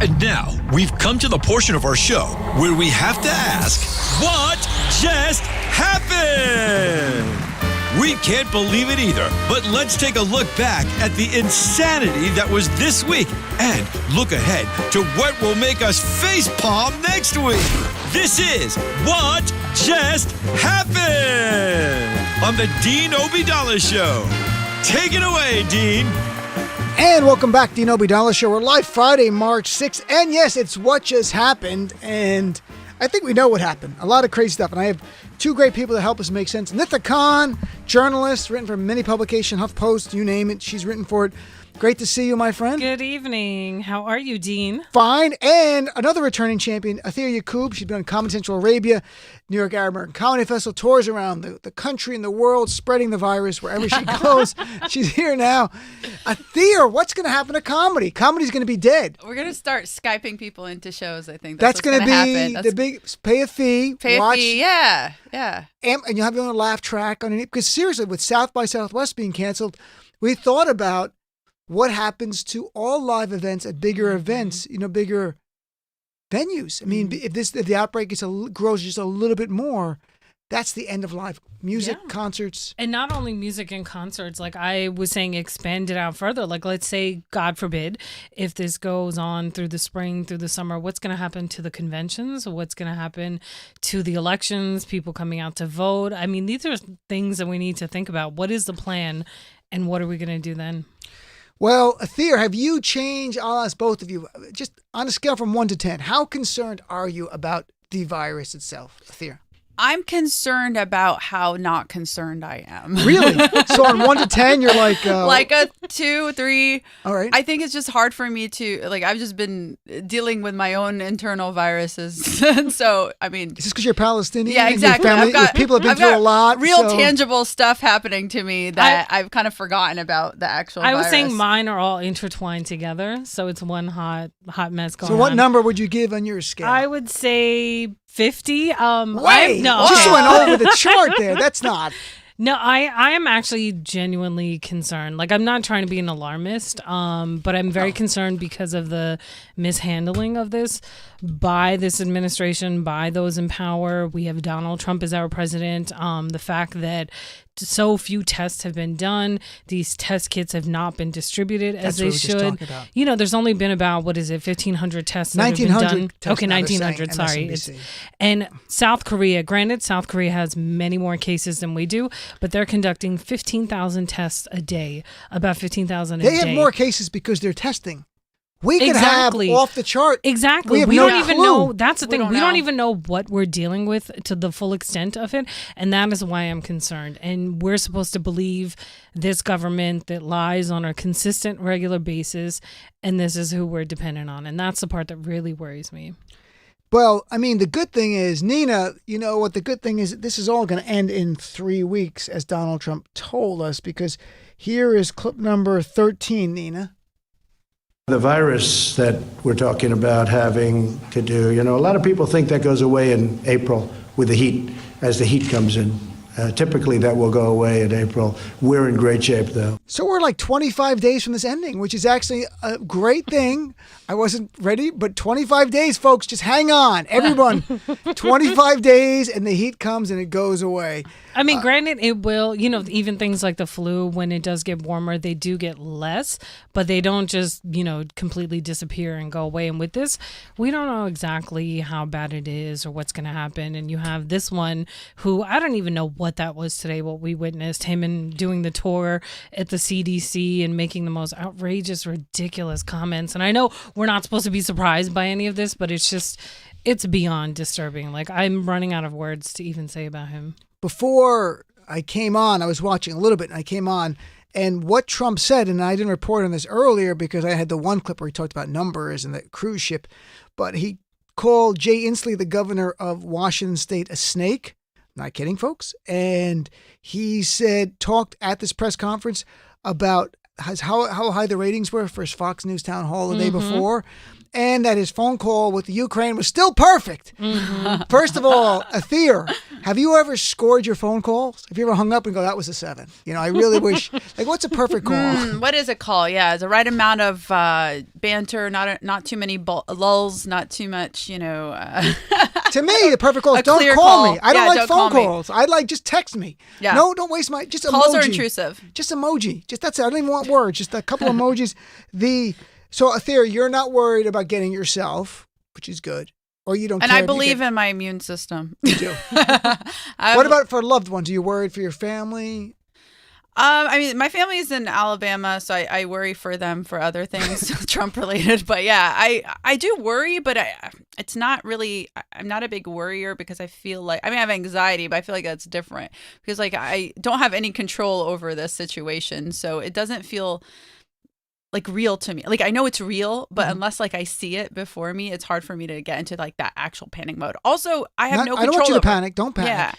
And now, we've come to the portion of our show where we have to ask, what just happened? We can't believe it either, but let's take a look back at the insanity that was this week and look ahead to what will make us facepalm next week. This is What Just Happened on the Dean Obeidallah Show. Take it away, Dean. And welcome back, Dean Obeidallah Show. We're live Friday, March 6th. And yes, it's What Just Happened. And I think we know what happened. A lot of crazy stuff. And I have two great people to help us make sense. Nida Khan, journalist, written for many publications, HuffPost, you name it. She's written for it. Great to see you, my friend. Good evening. How are you, Dean? Fine. And another returning champion, Atheer Yacoub. She's been on Comedy Central Arabia, New York Arab American Comedy Festival, tours around the country and the world, spreading the virus wherever she goes. She's here now. Atheer, what's going to happen to comedy? Comedy's going to be dead. We're going to start Skyping people into shows, I think. That's going to be the big, pay a fee. Pay a fee, yeah. And you'll have your own laugh track underneath. Because seriously, with South by Southwest being canceled, we thought about what happens to all live events at bigger events, bigger venues. I mean, if the outbreak grows just a little bit more, that's the end of live music, concerts. And not only music and concerts, like I was saying, expand it out further. Like, let's say, God forbid, if this goes on through the spring, through the summer, what's going to happen to the conventions? What's going to happen to the elections, people coming out to vote? I mean, these are things that we need to think about. What is the plan and what are we going to do then? Well, Atheer, have you changed? I'll ask both of you, just on a scale from 1 to 10, how concerned are you about the virus itself, Atheer? I'm concerned about how not concerned I am. Really? So on 1 to 10, you're like... like a 2, 3. All right. I think it's just hard for me to... I've just been dealing with my own internal viruses. And so, I mean... Is this because you're Palestinian? Yeah, exactly. And your people have been through a lot. Real tangible stuff happening to me that I've kind of forgotten about the actual virus. I was saying mine are all intertwined together. So it's one hot mess going on. So what number would you give on your scale? I would say 50. Wait, just went over the chart there. That's not. No, I am actually genuinely concerned. Like, I'm not trying to be an alarmist, but I'm very concerned because of the mishandling of this by this administration, by those in power. We have Donald Trump as our president. The fact that so few tests have been done. These test kits have not been distributed as they should. There's only been about, 1,500 tests that have been done. Okay, 1,900, sorry. And South Korea, granted, South Korea has many more cases than we do, but they're conducting 15,000 tests a day, about 15,000 a day. They have more cases because they're testing. We could have off the chart. Exactly. We don't even know. That's the thing. We don't even know what we're dealing with to the full extent of it. And that is why I'm concerned. And we're supposed to believe this government that lies on a consistent, regular basis. And this is who we're dependent on. And that's the part that really worries me. Well, I mean, the good thing is, Nina, you know what the good thing is? This is all going to end in 3 weeks, as Donald Trump told us, because here is clip number 13, Nina. The virus that we're talking about having to do, a lot of people think that goes away in April with the heat, as the heat comes in. Typically, that will go away in April. We're in great shape, though. So we're like 25 days from this ending, which is actually a great thing. I wasn't ready, but 25 days, folks. Just hang on. Everyone, 25 days, and the heat comes and it goes away. I mean, granted, it will, even things like the flu, when it does get warmer, they do get less, but they don't just, completely disappear and go away. And with this, we don't know exactly how bad it is or what's going to happen. And you have this one who, I don't even know what that was today, what we witnessed, him and doing the tour at the CDC and making the most outrageous, ridiculous comments. And I know we're not supposed to be surprised by any of this, but it's beyond disturbing. Like, I'm running out of words to even say about him. Before I came on, I was watching a little bit, and I came on, and what Trump said, and I didn't report on this earlier because I had the one clip where he talked about numbers and the cruise ship, but he called Jay Inslee, the governor of Washington State, a snake. Not kidding, folks. And he talked at this press conference about how high the ratings were for his Fox News town hall the day before. and that his phone call with the Ukraine was still perfect. First of all, Atheer, have you ever scored your phone calls? Have you ever hung up and go, that was a 7? I really wish, what's a perfect call? What is a call? Yeah, it's the right amount of banter, not too many lulls, not too much, To me, the perfect call is don't call call. me. I don't like don't phone call me. calls. I like just text me. Yeah. No, don't waste my just Calls emoji. are intrusive. Just emoji. Just that's it. I don't even want words. Just a couple emojis. So Atheer, you're not worried about getting yourself, which is good, or you don't. And care I if you believe get, in my immune system. You do. What about for loved ones? Are you worried for your family? I mean, my family is in Alabama, so I worry for them for other things Trump related. But yeah, I do worry, but it's not really, I'm not a big worrier because I feel like, I have anxiety, but I feel like that's different because I don't have any control over this situation. So it doesn't feel like real to me. Like I know it's real, but unless I see it before me, it's hard for me to get into that actual panic mode. Also, I have no control. I don't want you to over panic. Don't panic. Yeah.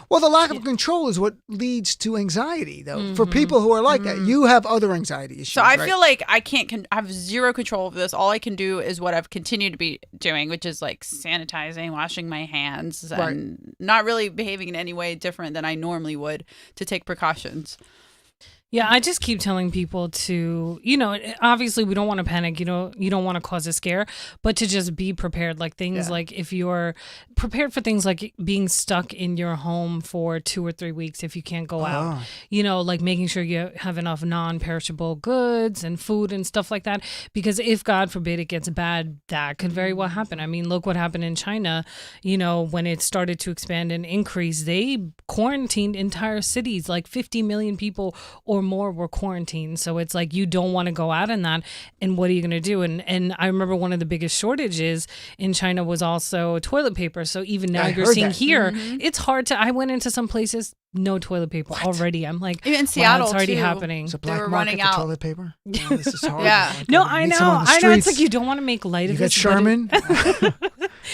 Well, the lack of control is what leads to anxiety, though. For people who are like that, you have other anxiety issues. So I right? feel like I have zero control over this. All I can do is what I've continued to be doing, which is sanitizing, washing my hands, and not really behaving in any way different than I normally would to take precautions. Yeah, I just keep telling people to, obviously we don't want to panic, you don't want to cause a scare, but to just be prepared. Like things like if you're prepared for things like being stuck in your home for 2 or 3 weeks if you can't go out, like making sure you have enough non-perishable goods and food and stuff like that. Because if God forbid it gets bad, that could very well happen. I mean, look what happened in China, when it started to expand and increase, they quarantined entire cities, like 50 million people or more were quarantined. So it's like you don't want to go out in that. And what are you going to do? And I remember one of the biggest shortages in China was also toilet paper. So even now you're seeing here, it's hard to. I went into some places, no toilet paper already. I'm like, even in Seattle, it's already too. happening. It's a black were market running for out. toilet paper. Oh, this is horrible. Yeah. No, I know. It's like you don't want to make light You of got it. Sherman.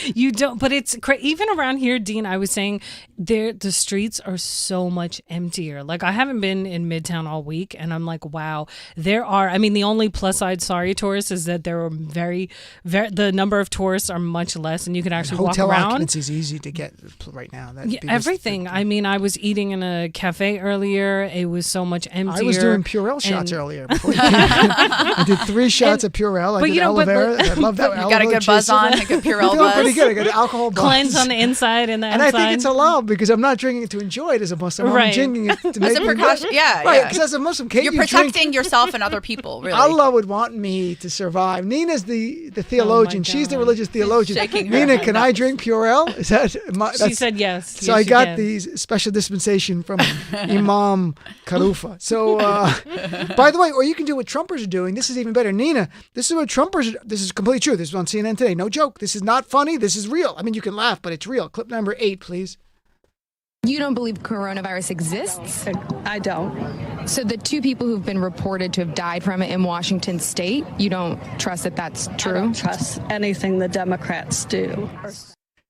You don't, but it's even around here, Dean. I was saying the streets are so much emptier. Like I haven't been in Midtown all week, and I'm like, wow, there are. I mean, the only plus side, sorry, tourists, is that there are the number of tourists are much less, and you can actually walk hotel around. occupancy is easy to get right now. Everything. I mean, I was eating in a cafe earlier. It was so much emptier. I was doing Purell shots earlier. Before you came. I did 3 shots of Purell. I did aloe vera. I love that. You got a good buzz on, a good Purell buzz. Pretty good. I got an alcohol buzz. Cleanse on the inside and the outside. And I think it's allowed because I'm not drinking it to enjoy it as a Muslim. I'm drinking it to make As a precaution. Yeah. Right, yeah. because as a Muslim, can't You're you protecting yourself and other people, really. Allah would want me to survive. Nina's the theologian. She's the religious theologian. Shaking her Nina, head. can I drink Purell? Is that She said yes. So Yes, I she got can. these special dispensation from Imam Karufa. So, by the way, or you can do what Trumpers are doing. This is even better. Nina, this is what Trumpers are. This is completely true. This is on CNN today. No joke. This is not funny. This is real. I mean, you can laugh, but it's real. Clip number 8, please. You don't believe coronavirus exists? I don't. So the 2 people who've been reported to have died from it in Washington state, you don't trust that that's true? I don't trust anything the Democrats do.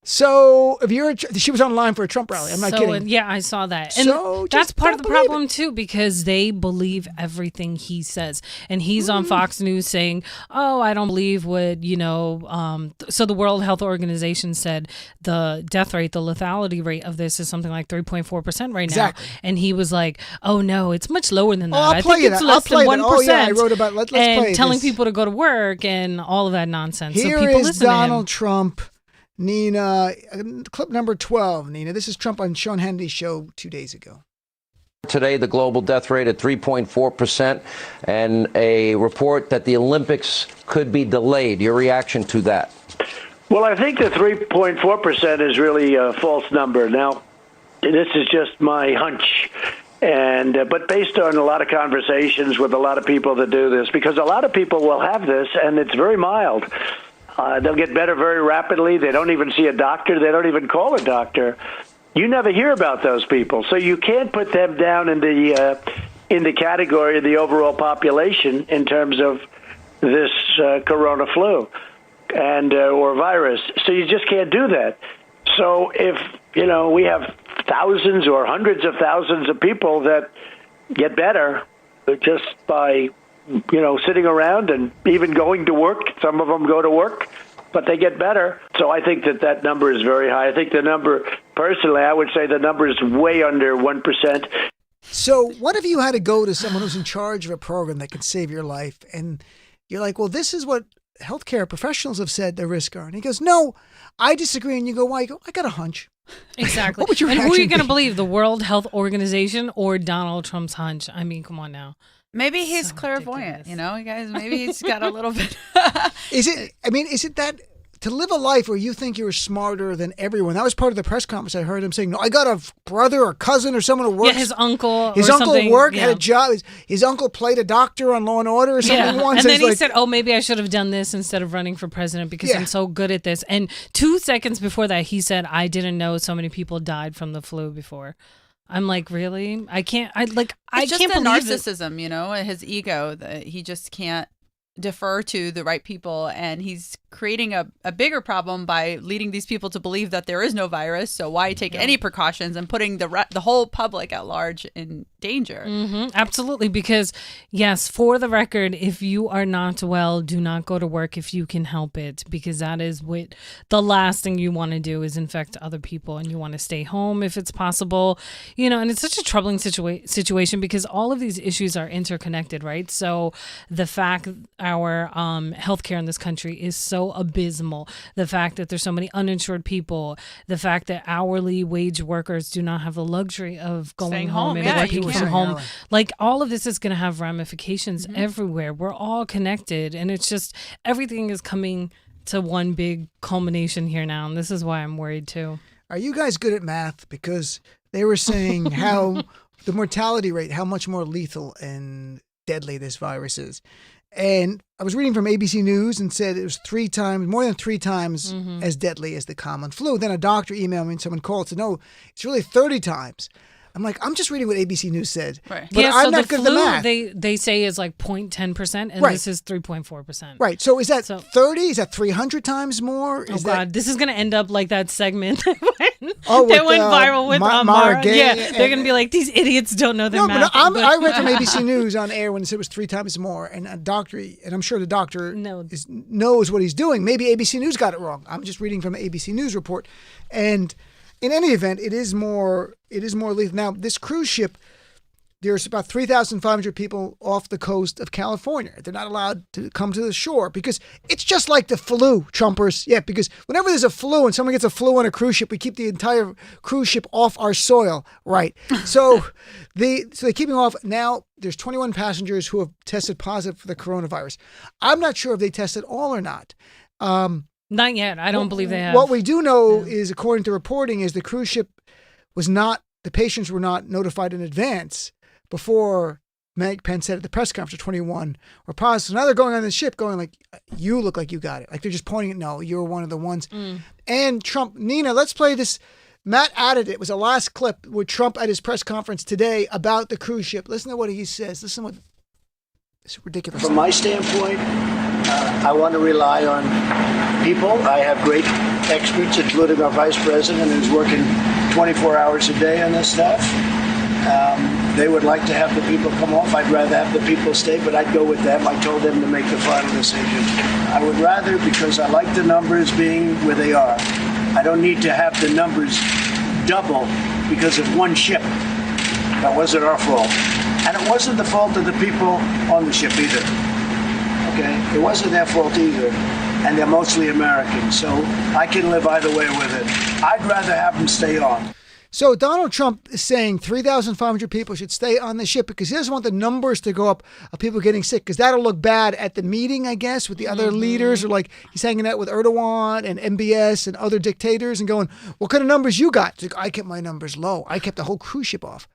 So if you're, she was online for a Trump rally. I'm not kidding. Yeah, I saw that. And So that's just part of don't the believe problem too, because they believe everything he says. And he's on Fox News saying, oh, I don't believe what, so the World Health Organization said the death rate, the lethality rate of this is something like 3.4% right Exactly. now. And he was like, oh no, it's much lower than that. I'll I play think you it's that. less I'll play than that. 1%. Oh yeah, I wrote about. Let's and play telling this. people to go to work and all of that nonsense. Here so people is listen to him. Donald Trump. Nina, clip number 12, Nina. This is Trump on Sean Hannity's show 2 days ago. Today, the global death rate at 3.4% and a report that the Olympics could be delayed. Your reaction to that? Well, I think the 3.4% is really a false number. Now, this is just my hunch. But based on a lot of conversations with a lot of people that do this, because a lot of people will have this and it's very mild. They'll get better very rapidly. They don't even see a doctor. They don't even call a doctor. You never hear about those people. So you can't put them down in the category of the overall population in terms of this corona flu and or virus. So you just can't do that. So if, we have thousands or hundreds of thousands of people that get better just by sitting around and even going to work. Some of them go to work, but they get better. So I think that number is very high. I think the number, personally, I would say the number is way under 1%. So what if you had to go to someone who's in charge of a program that could save your life, and you're like, well, this is what healthcare professionals have said the risks are. And he goes, no, I disagree. And you go, why? You go, I got a hunch. Exactly. What would your and who are you reaction going to be? believe, the World Health Organization or Donald Trump's hunch? I mean, come on now. Maybe he's So clairvoyant, ridiculous. you guys. Maybe he's got a little bit. Is it that to live a life where you think you're smarter than everyone? That was part of the press conference. I heard him saying, no, I got a brother or cousin or someone who works. Yeah, his uncle. His or uncle something, worked, yeah. had a job. His uncle played a doctor on Law and Order or something Yeah. once. And then It's he like, said, oh, maybe I should have done this instead of running for president because Yeah. I'm so good at this. And 2 seconds before that, he said, I didn't know so many people died from the flu before. I'm like, really? I can't It's just can't the believe it. narcissism, his ego, that he just can't defer to the right people, and he's creating a bigger problem by leading these people to believe that there is no virus. So why take any precautions and putting the whole public at large in danger? Absolutely, because yes, for the record, if you are not well, do not go to work if you can help it, because that is what the last thing you want to do is infect other people, and you want to stay home if it's possible. And it's such a troubling situation because all of these issues are interconnected, right? So the fact our healthcare in this country is so abysmal, the fact that there's so many uninsured people, the fact that hourly wage workers do not have the luxury of going Staying home home, and yeah, working you from can't. home. Like all of this is going to have ramifications everywhere. We're all connected, and it's just everything is coming to one big culmination here now, and this is why I'm worried too. are you guys good at math? Because they were saying how the mortality rate, how much more lethal and deadly this virus is. And I was reading from ABC News and said it was more than three times as deadly as the common flu. Then a doctor emailed me and someone called and said, no, it's really 30 times. I'm like, I'm just reading what ABC News said. Right. But I'm not good at the math. They say is like 0.10%, and Right. this is 3.4%. Right. So is that So- 30? Is that 300 times more? Oh Is God, this is gonna end up like that segment that went with, viral with Mara Mara. Gay Yeah, and- they're gonna be like, these idiots don't know their No, math. but I read from ABC News on air when it said it was 3 times more, and a doctor, and I'm sure the doctor No. knows what he's doing. Maybe ABC News got it wrong. I'm just reading from an ABC News report, and in any event, it is more lethal. Now, this cruise ship, there's about 3,500 people off the coast of California. They're not allowed to come to the shore because it's just like the flu, Trumpers. Yeah, because whenever there's a flu and someone gets a flu on a cruise ship, we keep the entire cruise ship off our soil, right? So they're keeping off. Now there's 21 passengers who have tested positive for the coronavirus. I'm not sure if they tested all or not. Not yet. I don't believe they have. What we do know is, according to reporting, is the cruise ship the patients were not notified in advance before Meg Pence said at the press conference 21 were positive. So now they're going on the ship going like, you look like you got it. Like they're just pointing at, no, you're one of the ones. And Trump, Nina, let's play this. Matt added it. It was a last clip with Trump at his press conference today about the cruise ship. Listen to what he says. Listen to what this ridiculous. From my standpoint, I want to rely on people. I have great experts, including our vice president, who's working 24 hours a day on this stuff. They would like to have the people come off. I'd rather have the people stay, but I'd go with them. I told them to make the final decision. I would rather, because I like the numbers being where they are. I don't need to have the numbers double because of one ship. That wasn't our fault. And it wasn't the fault of the people on the ship either. Okay? It wasn't their fault either. And they're mostly Americans, so I can live either way with it. I'd rather have them stay on. So Donald Trump is saying 3,500 people should stay on the ship because he doesn't want the numbers to go up of people getting sick, because that'll look bad at the meeting, I guess, with the other leaders, or like he's hanging out with Erdogan and MBS and other dictators and going, what kind of numbers you got? It's like, I kept my numbers low. I kept the whole cruise ship off.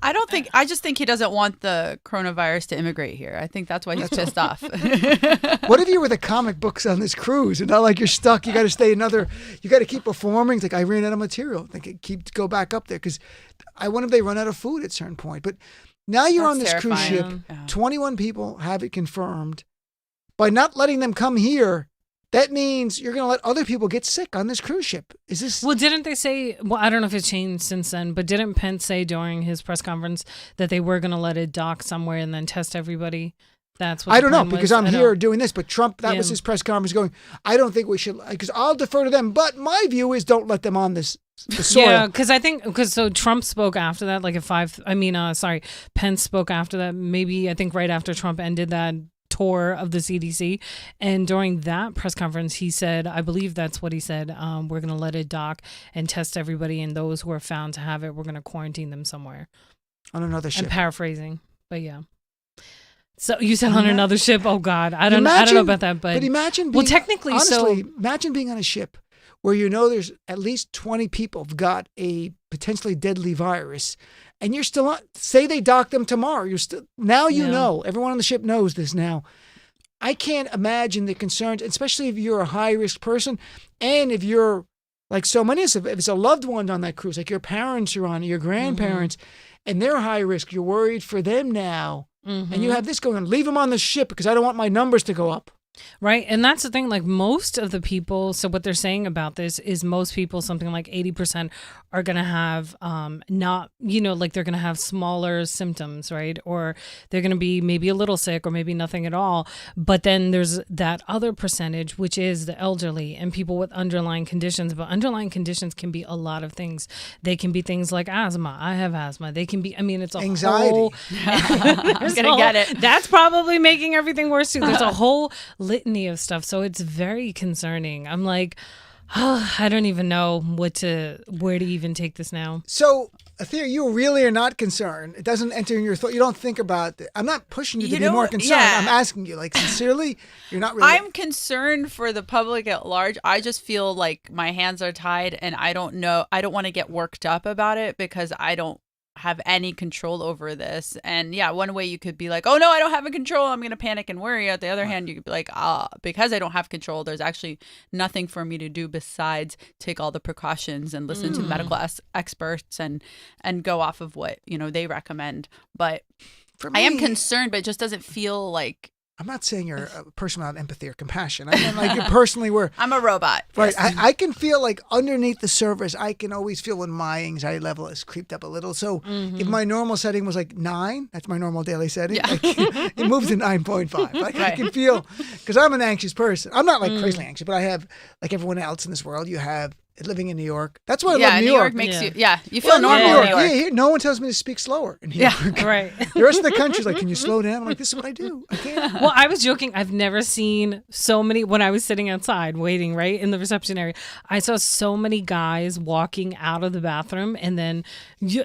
I just think he doesn't want the coronavirus to immigrate here. I think that's why he's pissed off. What if you were the comic books on this cruise and not like you're stuck, you got to stay you got to keep performing. It's like, I ran out of material. Like, go back up there, because I wonder if they run out of food at a certain point. But now you're on this That's cruise ship. terrifying. Yeah. 21 people have it confirmed. By not letting them come here, that means you're going to let other people get sick on this cruise ship. Is this? Well, didn't they say, I don't know if it's changed since then, but didn't Pence say during his press conference that they were going to let it dock somewhere and then test everybody? That's what I the don't know, plan was. because I'm I here don't- doing this, but Trump, that was his press conference going, I don't think we should, because I'll defer to them, but my view is don't let them on the soil. Yeah, because so Trump spoke after that, like at 5. I mean, sorry, Pence spoke after that. Maybe I think right after Trump ended that tour of the CDC, and during that press conference, he said, I believe that's what he said. We're going to let it dock and test everybody, and those who are found to have it, we're going to quarantine them somewhere. On another ship. I'm paraphrasing, but yeah. So you said on another ship? Oh God, I don't know about that, but imagine. Well, technically, honestly, imagine being on a ship where you know there's at least 20 people have got a potentially deadly virus, and you're still on. Say they dock them tomorrow, you're still now. You know, everyone on the ship knows this now. I can't imagine the concerns, especially if you're a high risk person, and if you're like so many. If it's a loved one on that cruise, like your parents are on, your grandparents, and they're high risk, you're worried for them now. And you have this going on. Leave them on the ship because I don't want my numbers to go up. Right. And that's the thing, like most of the people, so what they're saying about this is most people, something like 80% are going to have not, like they're going to have smaller symptoms, right? Or they're going to be maybe a little sick or maybe nothing at all. But then there's that other percentage, which is the elderly and people with underlying conditions. But underlying conditions can be a lot of things. They can be things like asthma. I have asthma. They can be, it's a anxiety. whole... I'm going to get it. That's probably making everything worse too. There's a whole litany of stuff, so it's very concerning. I'm like, I don't even know where to even take this now. So, Atheer, you really are not concerned. It doesn't enter in your thought. You don't think about it. I'm not pushing you to be more concerned. Yeah. I'm asking you, like, sincerely, you're not really. I'm concerned for the public at large. I just feel like my hands are tied, and I don't know. I don't want to get worked up about it because I don't have any control over this. And yeah, one way you could be like, oh no, I don't have a control, I'm going to panic and worry. At the other hand, you could be like, because I don't have control, there's actually nothing for me to do besides take all the precautions and listen to medical experts and go off of what, they recommend. But For me, I am concerned, but it just doesn't feel like I'm not saying you're a person without empathy or compassion. I mean, like, you personally were. I'm a robot. Right. Yes. I can feel like underneath the surface, I can always feel when my anxiety level has creeped up a little. So if my normal setting was like 9, that's my normal daily setting. Yeah. Like, it moves to 9.5. Like, I Right. can feel, because I'm an anxious person. I'm not like crazily anxious, but I have, like everyone else in this world, you have living in New York. That's why I love New York. makes you, you Well, feel normal in New York. Yeah, here, no one tells me to speak slower in New York. Right. The rest of the country's like, can you slow down? I'm like, this is what I do. I can't. Well, I was joking. I've never seen so many, when I was sitting outside waiting, right, in the reception area, I saw so many guys walking out of the bathroom and then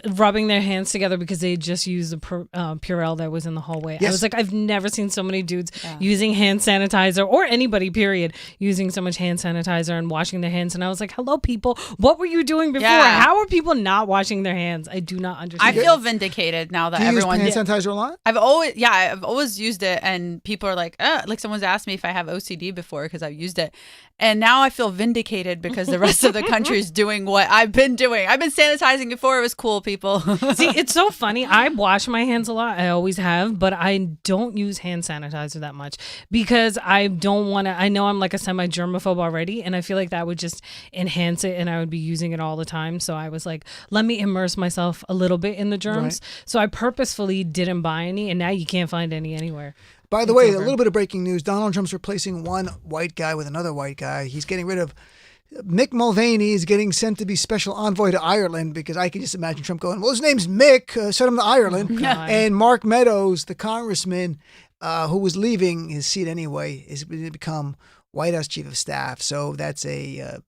rubbing their hands together because they had just used the Purell that was in the hallway. Yes. I was like, I've never seen so many dudes using hand sanitizer, or anybody, period, using so much hand sanitizer and washing their hands. And I was like, hello, people. What were you doing before? Yeah. How are people not washing their hands? I do not I understand. feel vindicated now that Do you everyone use hand sanitizer a lot? I've always used it, and people are like someone's asked me if I have OCD before because I've used it, and now I feel vindicated because the rest of the country is doing what I've been doing. I've been sanitizing before it was cool, people. See, it's so funny. I wash my hands a lot. I always have, but I don't use hand sanitizer that much because I don't want to. I know I'm like a semi-germaphobe already, and I feel like that would just enhance it, and I would be using it all the time. So I was like, let me immerse myself a little bit in the germs. Right. So I purposefully didn't buy any, and now you can't find any anywhere. By the way, a little bit of breaking news. Donald Trump's replacing one white guy with another white guy. He's getting rid of Mick Mulvaney. Is getting sent to be special envoy to Ireland because I can just imagine Trump going, well, his name's Mick, send him to Ireland. God. And Mark Meadows, the congressman who was leaving his seat anyway, is going to become White House chief of staff. So that's a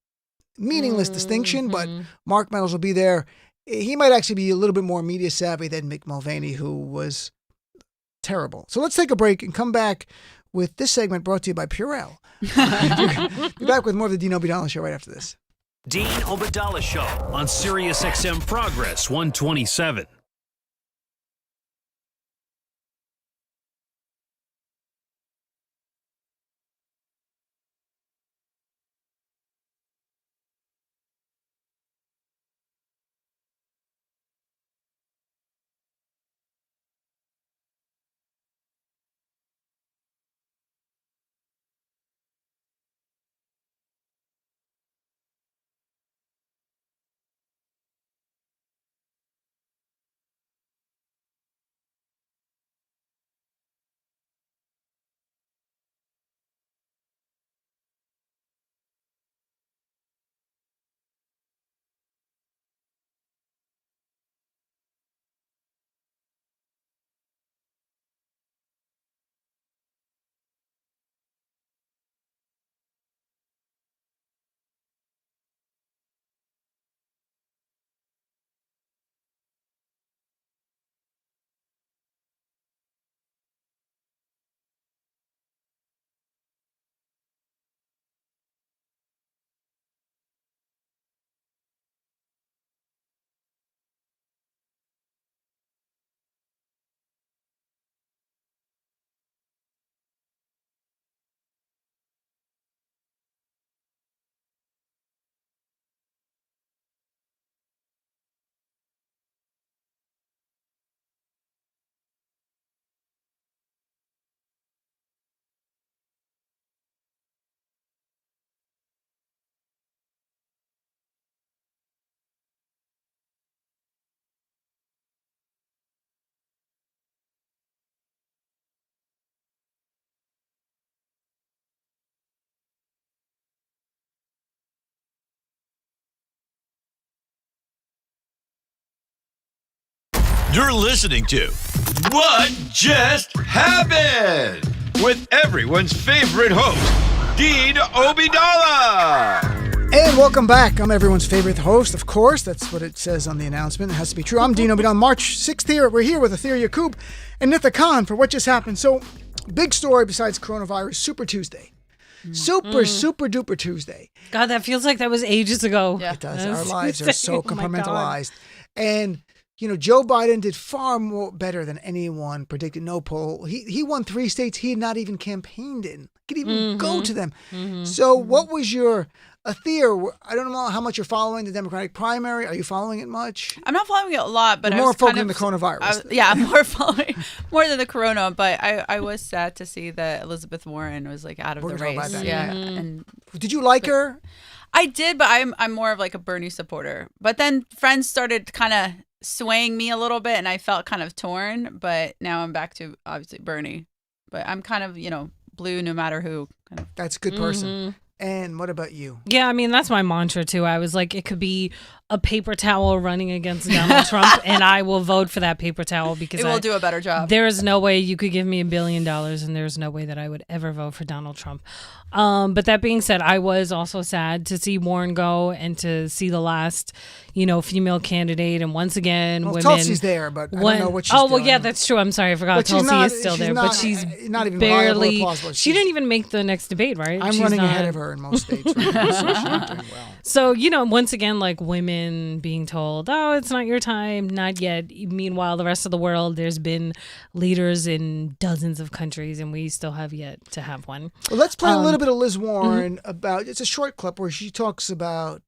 meaningless distinction, but Mark Meadows will be there. He might actually be a little bit more media savvy than Mick Mulvaney, who was terrible. So let's take a break and come back with this segment brought to you by Purell. Be back with more of the Dean Obeidallah Show right after this. Dean Obeidallah Show on SiriusXM Progress 127. You're listening to What Just Happened with everyone's favorite host, Dean Obidala. And welcome back. I'm everyone's favorite host, of course. That's what it says on the announcement. It has to be true. I'm Dean Obidala. March 6th here. We're here with Atheer, Yacoub, and Nida Khan for What Just Happened. So, big story besides coronavirus, Super Tuesday. Super duper Tuesday. God, that feels like that was ages ago. Yeah. It does. Our lives are so Oh my compartmentalized. And, you know, Joe Biden did far more better than anyone predicted. No poll. He won 3 states he had not even campaigned in. Could even go to them. So what was your... Atheer, I don't know how much you're following the Democratic primary. Are you following it much? I'm not following it a lot, but You're I more was focused kind on the coronavirus. I'm more following more than the corona. But I was sad to see that Elizabeth Warren was like out of the race. Yeah, and did you like her? I did, but I'm more of like a Bernie supporter. But then friends started kind of swaying me a little bit, and I felt kind of torn. But now I'm back to obviously Bernie. But I'm kind of blue no matter who. Kind of. That's a good person. And what about you? Yeah, I mean, that's my mantra, too. I was like, it could be a paper towel running against Donald Trump, and I will vote for that paper towel because it will do a better job. There is no way you could give me $1 billion, and there's no way that I would ever vote for Donald Trump. But that being said, I was also sad to see Warren go and to see the last, female candidate. And once again, women. Tulsi's there, but I don't know what she's doing. Oh, well, yeah, that's true. I'm sorry. I forgot Tulsi is still there. But she's not even barely. Plausible. She didn't even make the next debate, right? I'm running ahead of her in most states right now, so she's not doing well. So, once again, like women being told, oh, it's not your time, not yet. Meanwhile, the rest of the world, there's been leaders in dozens of countries, and we still have yet to have one. Well, let's play a little bit of Liz Warren about, it's a short clip where she talks about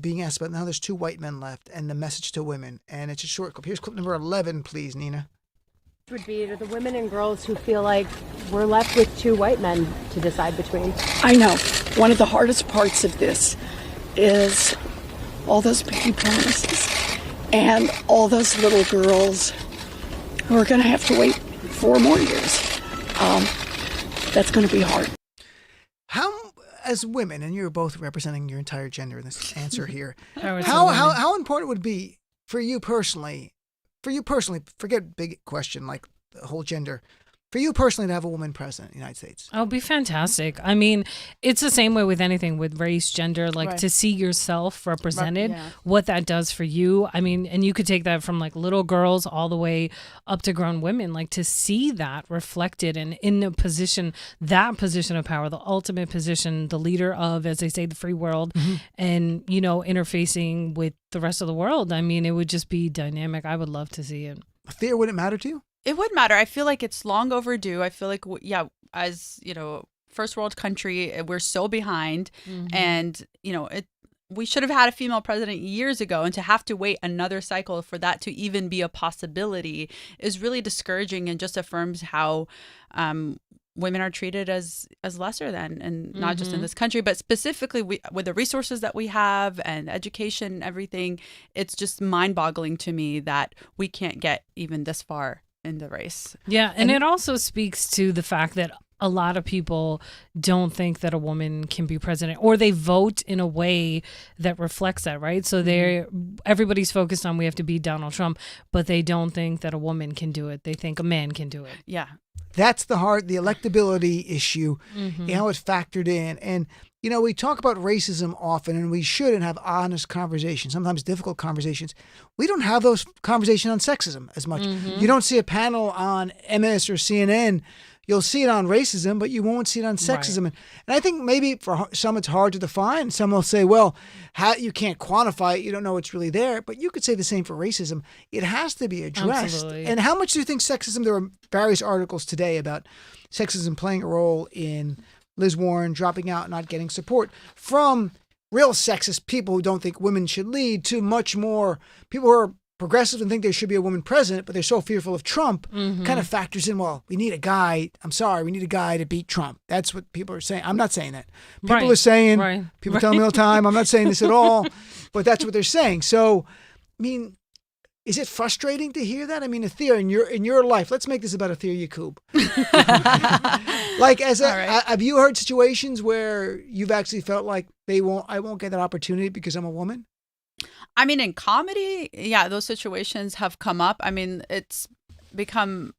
being asked about now there's 2 white men left and the message to women. And it's a short clip. Here's clip number 11, please, Nina. Would be to the women and girls who feel like we're left with 2 white men to decide between. I know. One of the hardest parts of this is all those baby promises and all those little girls who are going to have to wait 4 more years. That's going to be hard. How, as women, and you're both representing your entire gender in this answer here, how important would it be for you personally, forget big question like the whole gender, for you personally to have a woman president in the United States? Oh, it'd be fantastic. I mean, it's the same way with anything, with race, gender, like to see yourself represented, what that does for you. I mean, and you could take that from like little girls all the way up to grown women, like to see that reflected and in a position, that position of power, the ultimate position, the leader of, as they say, the free world, and, interfacing with the rest of the world. I mean, it would just be dynamic. I would love to see it. Atheer, would it matter to you? It would matter. I feel like it's long overdue. I feel like, as, first world country, we're so behind. And, we should have had a female president years ago. And to have to wait another cycle for that to even be a possibility is really discouraging and just affirms how women are treated as lesser than, and not just in this country, but specifically with the resources that we have and education and everything. It's just mind-boggling to me that we can't get even this far in the race. Yeah, and it also speaks to the fact that a lot of people don't think that a woman can be president, or they vote in a way that reflects that, right? So everybody's focused on we have to beat Donald Trump, but they don't think that a woman can do it. They think a man can do it. Yeah. That's the electability issue, how it factored in. And, we talk about racism often, and we should and have honest conversations, sometimes difficult conversations. We don't have those conversations on sexism as much. You don't see a panel on MS or CNN. You'll see it on racism, but you won't see it on sexism. Right. And I think maybe for some it's hard to define. Some will say, well, you can't quantify it. You don't know it's really there. But you could say the same for racism. It has to be addressed. Absolutely. And how much do you think sexism, there were various articles today about sexism playing a role in Liz Warren dropping out, not getting support from real sexist people who don't think women should lead to much more people who are progressive and think there should be a woman president, but they're so fearful of Trump, kind of factors in, well, we need a guy. I'm sorry, we need a guy to beat Trump. That's what people are saying. I'm not saying that. People are saying, people tell me all the time, I'm not saying this at all, but that's what they're saying. So, I mean, is it frustrating to hear that? I mean, Atheer, in your life, let's make this about Atheer Yacoub. Like, have you heard situations where you've actually felt like I won't get that opportunity because I'm a woman? I mean, in comedy, yeah, those situations have come up. I mean, it's become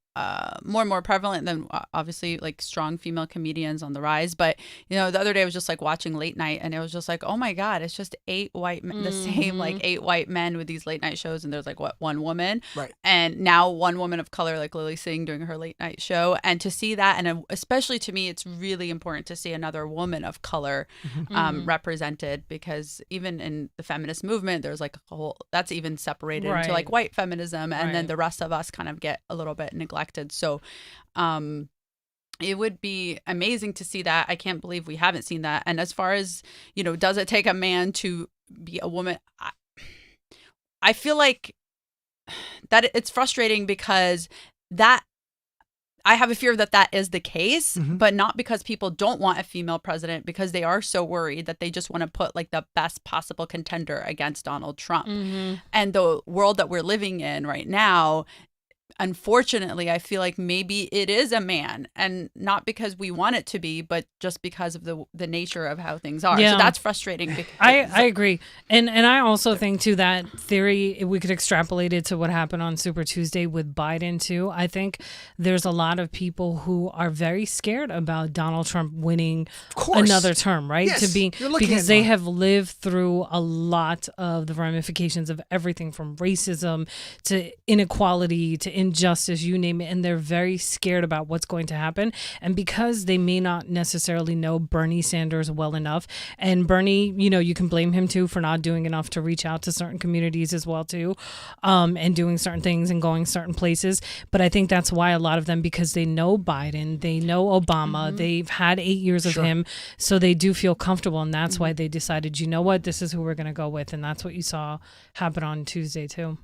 more and more prevalent than obviously like strong female comedians on the rise. But, the other day I was just like watching late night and it was just like, oh my God, it's just 8 white men, the same like 8 white men with these late night shows. And there's like, one woman. Right. And now one woman of color, like Lily Singh doing her late night show. And to see that, and especially to me, it's really important to see another woman of color represented, because even in the feminist movement, there's like a whole, that's even separated into like white feminism. And then the rest of us kind of get a little bit neglected. So it would be amazing to see that. I can't believe we haven't seen that. And as far as, does it take a man to be a woman? I feel like that it's frustrating because that I have a fear that is the case, but not because people don't want a female president, because they are so worried that they just want to put like the best possible contender against Donald Trump. And the world that we're living in right now, unfortunately, I feel like maybe it is a man, and not because we want it to be, but just because of the nature of how things are. So that's frustrating. I agree. And I also think too that theory, we could extrapolate it to what happened on Super Tuesday with Biden too. I think there's a lot of people who are very scared about Donald Trump winning another term, right? Yes, Because they have lived through a lot of the ramifications of everything from racism to inequality to injustice, you name it, and they're very scared about what's going to happen. And because they may not necessarily know Bernie Sanders well enough, and Bernie, you can blame him too for not doing enough to reach out to certain communities as well too, and doing certain things and going certain places. But I think that's why a lot of them, because they know Biden, they know Obama, they've had 8 years of him, so they do feel comfortable, and that's why they decided, what, this is who we're going to go with. And that's what you saw happen on Tuesday too.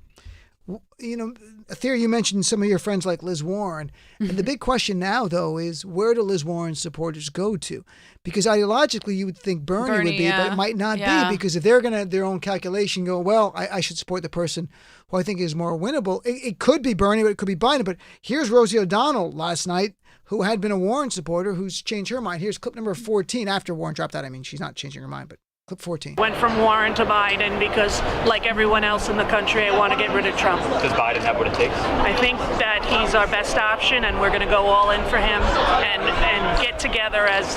Atheer, you mentioned some of your friends like Liz Warren. And the big question now, though, is where do Liz Warren's supporters go to? Because ideologically, you would think Bernie would be, but it might not be, because if they're going to, their own calculation, go, well, I should support the person who I think is more winnable. It could be Bernie, but it could be Biden. But here's Rosie O'Donnell last night, who had been a Warren supporter, who's changed her mind. Here's clip number 14 after Warren dropped out. I mean, she's not changing her mind, but clip 14. Went from Warren to Biden because, like everyone else in the country, I want to get rid of Trump. Does Biden have what it takes? I think that he's our best option, and we're going to go all in for him and get together as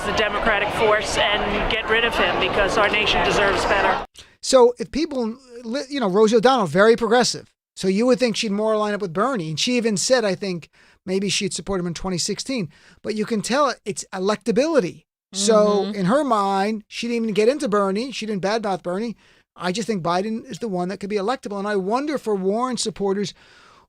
the Democratic force and get rid of him, because our nation deserves better. So if people, Rosie O'Donnell, very progressive. So you would think she'd more line up with Bernie. And she even said, I think, maybe she'd support him in 2016. But you can tell it's electability. So in her mind, she didn't even get into Bernie. She didn't badmouth Bernie. I just think Biden is the one that could be electable. And I wonder for Warren supporters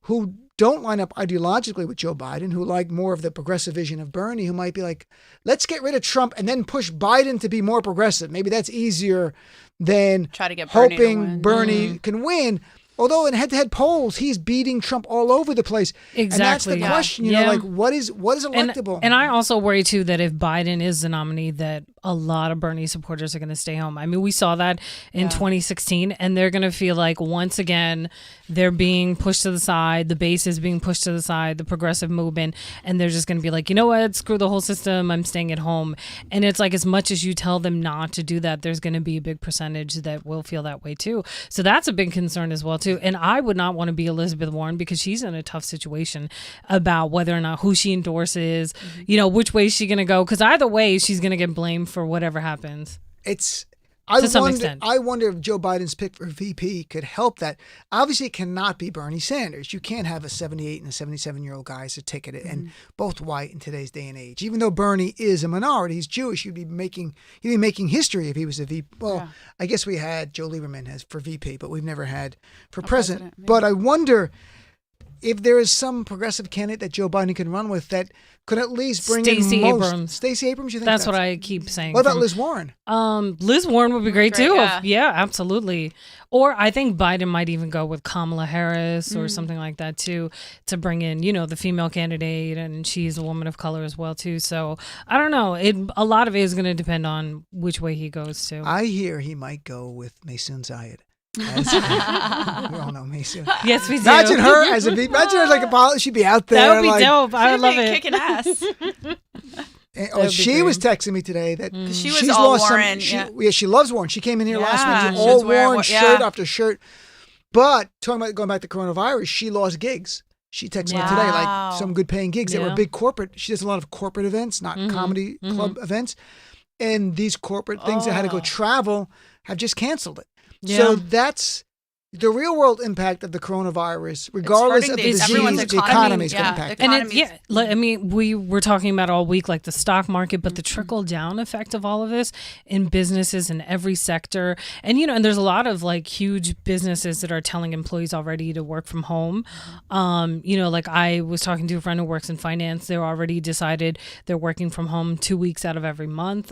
who don't line up ideologically with Joe Biden, who like more of the progressive vision of Bernie, who might be like, let's get rid of Trump and then push Biden to be more progressive. Maybe that's easier than try to get Bernie hoping Bernie can win. Although in head-to-head polls, he's beating Trump all over the place. Exactly. And that's the question, like what is electable? And I also worry too that if Biden is the nominee, that a lot of Bernie supporters are going to stay home. I mean, we saw that in 2016, and they're going to feel like once again they're being pushed to the side. The base is being pushed to the side, the progressive movement, and they're just going to be like, you know what, screw the whole system. I'm staying at home. And it's like, as much as you tell them not to do that, there's going to be a big percentage that will feel that way too. So that's a big concern as well too. And I would not want to be Elizabeth Warren, because she's in a tough situation about whether or not who she endorses, which way is she going to go? Because either way, she's going to get blamed for whatever happens. I wonder if Joe Biden's pick for VP could help that. Obviously, it cannot be Bernie Sanders. You can't have a 78 and a 77-year-old guy as a ticket, and both white in today's day and age. Even though Bernie is a minority, he's Jewish. He'd be making history if he was a VP. Well, I guess we had Joe Lieberman as for VP, but we've never had for president. But I wonder if there is some progressive candidate that Joe Biden can run with that could at least bring Stacey in Abrams. Stacey Abrams, you think? That's what I keep saying. What about Liz Warren? Liz Warren would be great too. Yeah. Absolutely. Or I think Biden might even go with Kamala Harris or something like that too, to bring in, the female candidate, and she's a woman of color as well too. So I don't know. A lot of it is going to depend on which way he goes to. I hear he might go with Maysoon Zayed. We all know Maysoon. Yes, we do. Imagine her as a VP. Imagine her like a pilot. She'd be out there. That would be dope. I would love it. Kicking ass. She was texting me today that She was she's all lost Warren. She loves Warren. She came in here last week, she all was wearing Warren, shirt after shirt. But talking about going back to coronavirus, she lost gigs. She texted me today, like some good paying gigs that were big corporate. She does a lot of corporate events, not comedy club events. And these corporate things that had to go travel have just canceled it. Yeah. So that's the real world impact of the coronavirus, regardless of the disease, the economy is going to impact. And we were talking about all week, like the stock market, but the trickle down effect of all of this in businesses in every sector. And, and there's a lot of like huge businesses that are telling employees already to work from home. Like I was talking to a friend who works in finance. They're already decided they're working from home 2 weeks out of every month.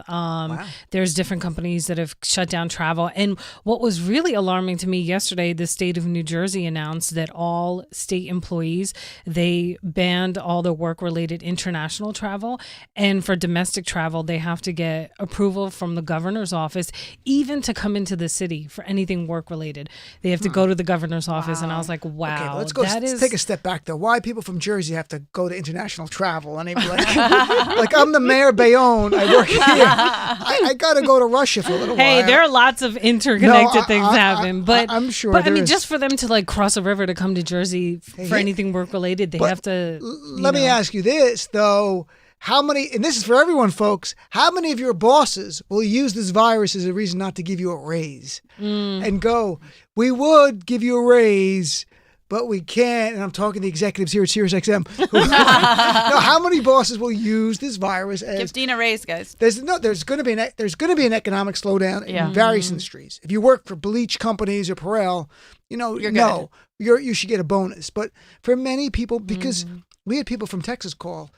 There's different companies that have shut down travel. And what was really alarming to me yesterday, the state of New Jersey announced that all state employees, they banned all their work-related international travel. And for domestic travel, they have to get approval from the governor's office, even to come into the city for anything work-related. They have to go to the governor's office. And I was like, wow. Okay, let's take a step back, though. Why people from Jersey have to go to international travel? And they'd be like, like I'm the mayor of Bayonne. I work here. I got to go to Russia for a little while. Hey, there are lots of interconnected things happen. But I'm sure. But I mean, just for them to like cross a river to come to Jersey for anything work related, they have to. Let me ask you this though: how many? And this is for everyone, folks. How many of your bosses will use this virus as a reason not to give you a raise and go? We would give you a raise, but we can't. And I'm talking to the executives here at SiriusXM. No, how many bosses will use this virus as give Dean a raise, guys? There's going to be an economic slowdown in various industries. If you work for bleach companies or Perel, you should get a bonus. But for many people, because we had people from Texas call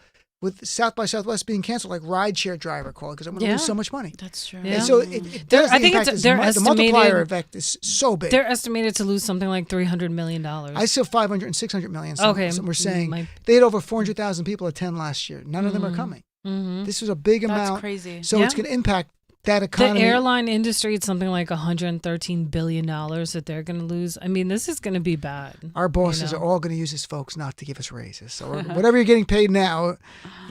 with South by Southwest being canceled, like rideshare driver call because I'm going to lose so much money. That's true. Yeah. And so it does. I think the multiplier effect is so big. They're estimated to lose something like $300 million. I saw 500 and 600 million. Some were saying they had over 400,000 people attend last year. None of them are coming. This was a big amount. That's crazy. So it's going to impact that economy. The airline industry, it's something like $113 billion that they're going to lose. I mean, this is going to be bad. Our bosses are all going to use this, folks, not to give us raises. So whatever you're getting paid now,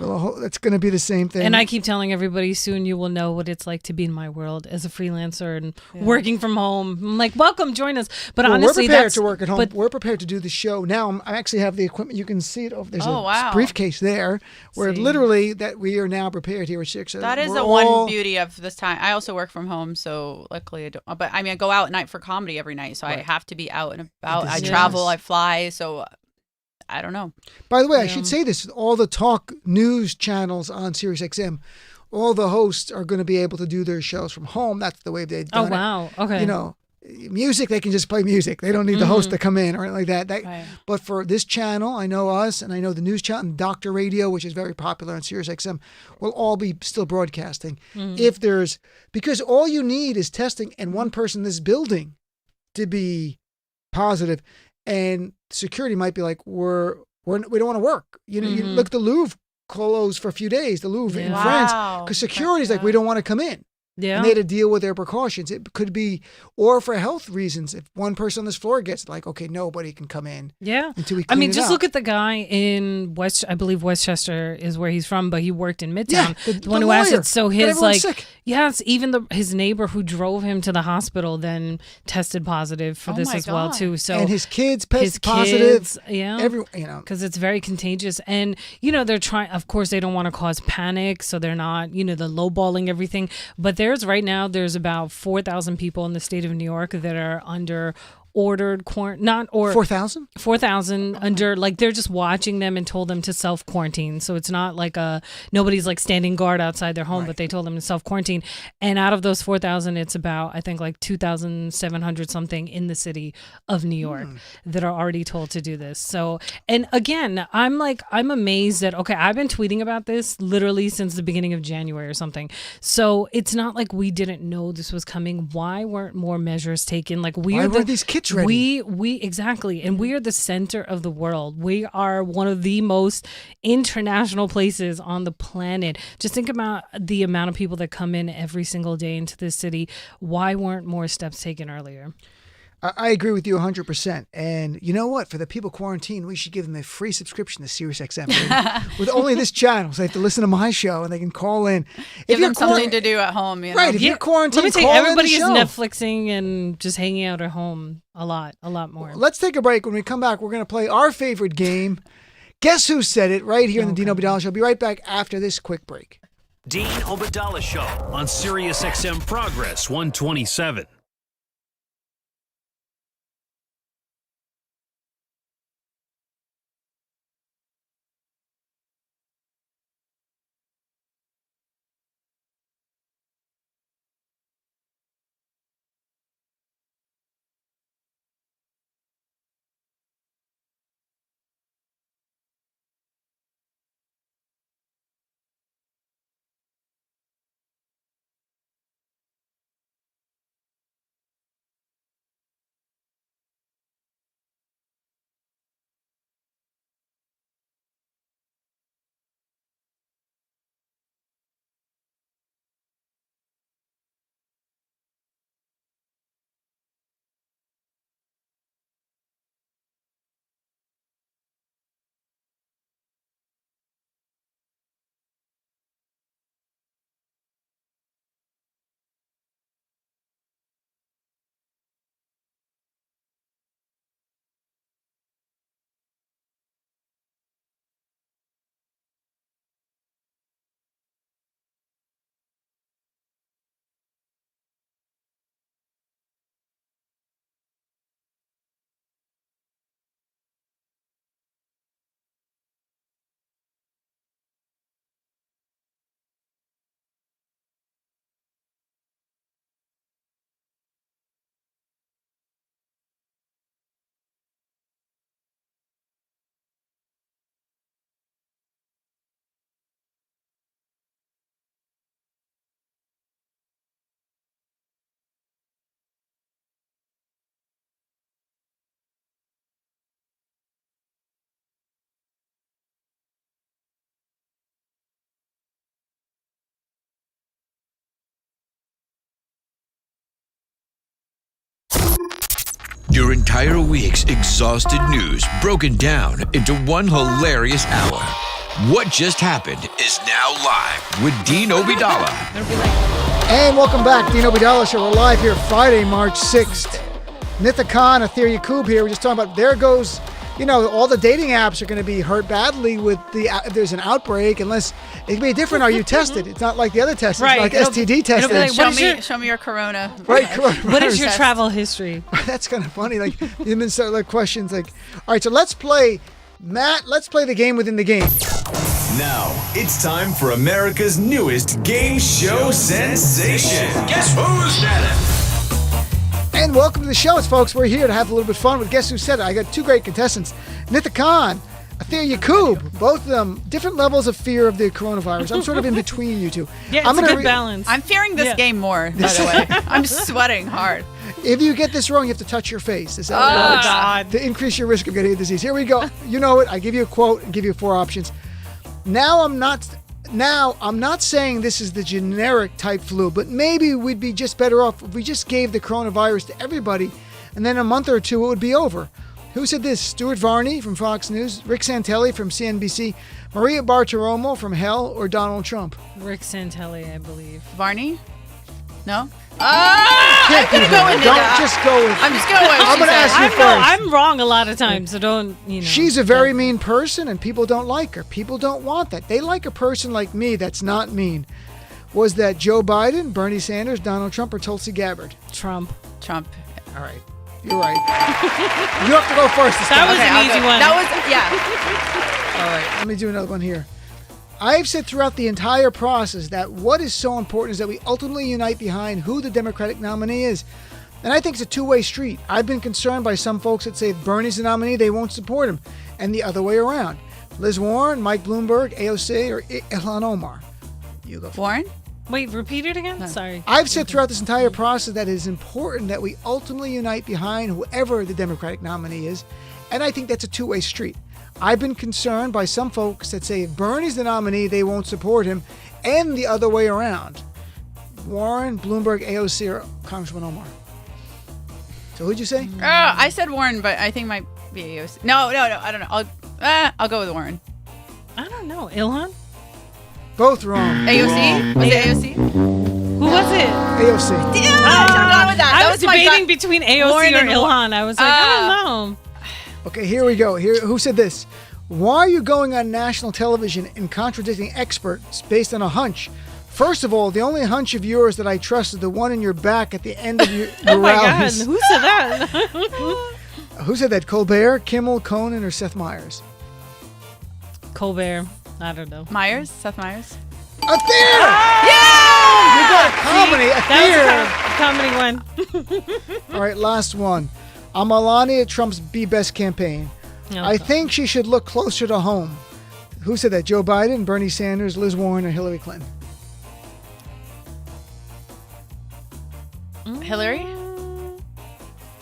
it's going to be the same thing. And I keep telling everybody, soon you will know what it's like to be in my world as a freelancer and working from home. I'm like, welcome, join us. But honestly, we're prepared to work at home. We're prepared to do the show. Now, I actually have the equipment. You can see it. There's a briefcase there where literally that we are now prepared here at 6. That is the one beauty of this time. I also work from home, so luckily I don't. But I mean, I go out at night for comedy every night, so I have to be out and about. I travel, I fly, so I don't know. By the way, I should say this: all the talk news channels on SiriusXM, all the hosts are going to be able to do their shows from home. That's the way they've done it. Oh wow! Okay. Music, they can just play music. They don't need the host to come in or anything like that. But for this channel, I know us, and I know the news channel, and Dr. Radio, which is very popular on SiriusXM, will all be still broadcasting. Because all you need is testing and one person in this building to be positive, and security might be like, we don't want to work. You look at the Louvre closed for a few days, the Louvre in France, because security is like, we don't want to come in. Yeah. And they had to deal with their precautions. It could be, or for health reasons, if one person on this floor gets like, okay, nobody can come in. Yeah. Until we clean it just up. look at the guy in I believe Westchester is where he's from, but he worked in Midtown. Yeah, the one who has it. So his even his neighbor who drove him to the hospital then tested positive for this as well too. So and his kids tested positive. Because it's very contagious, and they're trying. Of course, they don't want to cause panic, so they're not they're lowballing everything, but there's about 4,000 people in the state of New York that are under ordered quarantine, 4,000? 4,000 under, like they're just watching them and told them to self-quarantine. So it's not like nobody's like standing guard outside their home, but they told them to self-quarantine. And out of those 4,000, it's about, I think like 2,700 something in the city of New York that are already told to do this. So, and again, I'm amazed that, I've been tweeting about this literally since the beginning of January or something. So it's not like we didn't know this was coming. Why weren't more measures taken? Like why weren't these kids ready? We exactly, and we are the center of the world. We are one of the most international places on the planet. Just think about the amount of people that come in every single day into this city. Why weren't more steps taken earlier? I agree with you 100%. And you know what? For the people quarantined, we should give them a free subscription to SiriusXM with only this channel. So they have to listen to my show and they can call in. Give them something to do at home. You know? Right. If you're quarantined, let me tell you, call everybody in is the show. Netflixing and just hanging out at home a lot more. Let's take a break. When we come back, we're going to play our favorite game. Guess Who Said It? Right here in the Dean Obadala Show. I'll be right back after this quick break. Dean Obadala Show on SiriusXM Progress 127. Your entire week's exhausted news broken down into one hilarious hour. What Just Happened is now live with Dean Obadala. And welcome back, Dean Obadala Show. We're live here Friday, March 6th. Nida Khan, Atheer, Yacoub here. We're just talking about there goes, all the dating apps are going to be hurt badly with if there's an outbreak, unless it can be different. Are you tested? It's not like the other tests. Right. It's like STD testing. Like, show me your corona. Right. What is your travel history? That's kind of funny. Like, you've been sort of like questions like, all right, so let's play the game within the game. Now, it's time for America's newest game show sensation. Guess Who Said It? And welcome to the show, folks. We're here to have a little bit of fun with Guess Who Said It. I got two great contestants, Nida Khan, Atheer, Yacoub. Both of them, different levels of fear of the coronavirus. I'm sort of in between you two. Yeah, it's a good balance. I'm fearing this game more, by the way. I'm sweating hard. If you get this wrong, you have to touch your face. Is that what it works? God. To increase your risk of getting a disease. Here we go. You know it. I give you a quote and give you 4 options. Now I'm not saying this is the generic type flu, but maybe we'd be just better off if we just gave the coronavirus to everybody, and then a month or two it would be over. Who said this? Stuart Varney from Fox News, Rick Santelli from CNBC, Maria Bartiromo from Hell, or Donald Trump? Rick Santelli, I believe. Varney? No? I'm going to go with Nida. Don't just go with I'm just going with I'm going to ask you first. I'm wrong a lot of times, so don't, She's a very mean person, and people don't like her. People don't want that. They like a person like me that's not mean. Was that Joe Biden, Bernie Sanders, Donald Trump, or Tulsi Gabbard? Trump. All right. You're right. You have to go first this time. That was an easy one. That was, All right. Let me do another one here. I've said throughout the entire process that what is so important is that we ultimately unite behind who the Democratic nominee is. And I think it's a two-way street. I've been concerned by some folks that say if Bernie's the nominee, they won't support him. And the other way around. Liz Warren, Mike Bloomberg, AOC, or Ilhan Omar. You go. Warren? Wait, repeat it again? No. Sorry. I've said throughout this entire process that it is important that we ultimately unite behind whoever the Democratic nominee is. And I think that's a two-way street. I've been concerned by some folks that say if Bernie's the nominee, they won't support him, and the other way around. Warren, Bloomberg, AOC, or Congressman Omar. So who'd you say? I said Warren, but I think it might be AOC. No, I don't know. I'll go with Warren. I don't know. Ilhan? Both wrong. AOC? Was it AOC? Who was it? AOC. I was debating between AOC Warren or and Ilhan. I was like, I don't know. Okay, here we go. Who said this? Why are you going on national television and contradicting experts based on a hunch? First of all, the only hunch of yours that I trust is the one in your back at the end of your Oh my God, rallies. who said that? Who said that? Colbert, Kimmel, Conan, or Seth Meyers? Colbert. I don't know. Seth Meyers. Atheer! Yeah! You got a comedy. That was a comedy one. All right, last one. I'm Melania Trump's Be Best campaign. Okay. I think she should look closer to home. Who said that? Joe Biden, Bernie Sanders, Liz Warren, or Hillary Clinton? Hillary?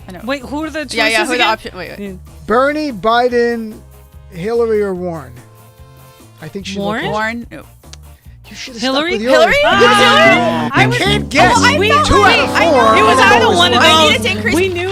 I know. Wait, who are the choices Yeah, who are the again? options? Wait. Bernie, Biden, Hillary, or Warren? I think she Warren? Warren? No. You should have Hillary? stuck with yours. Hillary? I can't guess. I Two felt out of like- four. It was either one of I those. needed to increase- We knew.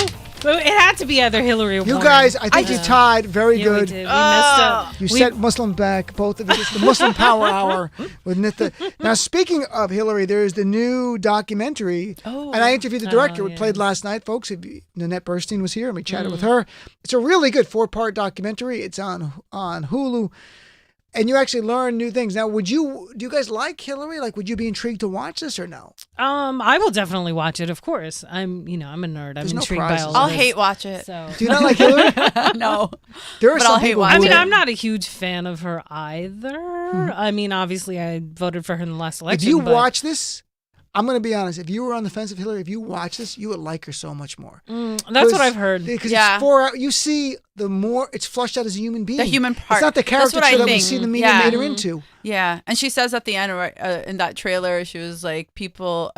It had to be either Hillary or You Warren. guys, I think you tied. Very Yeah, good. we did. We messed up. You set Muslim back, both of you. It's the Muslim Power Hour with Nida. Now, speaking of Hillary, there's the new documentary. And I interviewed the director. It played last night, folks. Nanette Burstein was here, and we chatted with her. It's a really good 4-part documentary. It's on Hulu. And you actually learn new things. Now, do you guys like Hillary? Like, would you be intrigued to watch this or no? I will definitely watch it, of course. I'm a nerd. I'm There's no intrigued by prizes. all I'll of this. hate watch it. So. Do you not like Hillary? No. There are But some I'll hate people watch who I mean, would. I'm not a huge fan of her either. I mean, obviously, I voted for her in the last election. If you but watch this, I'm going to be honest. If you were on the fence of Hillary, if you watch this, you would like her so much more. That's what I've heard. Because Yeah. it's 4 hours. You see, the more it's flushed out as a human being. The human part. It's not the That's what I caricature that we think. see the media Yeah. made her into. Yeah, and she says at the end in that trailer, she was like, "People,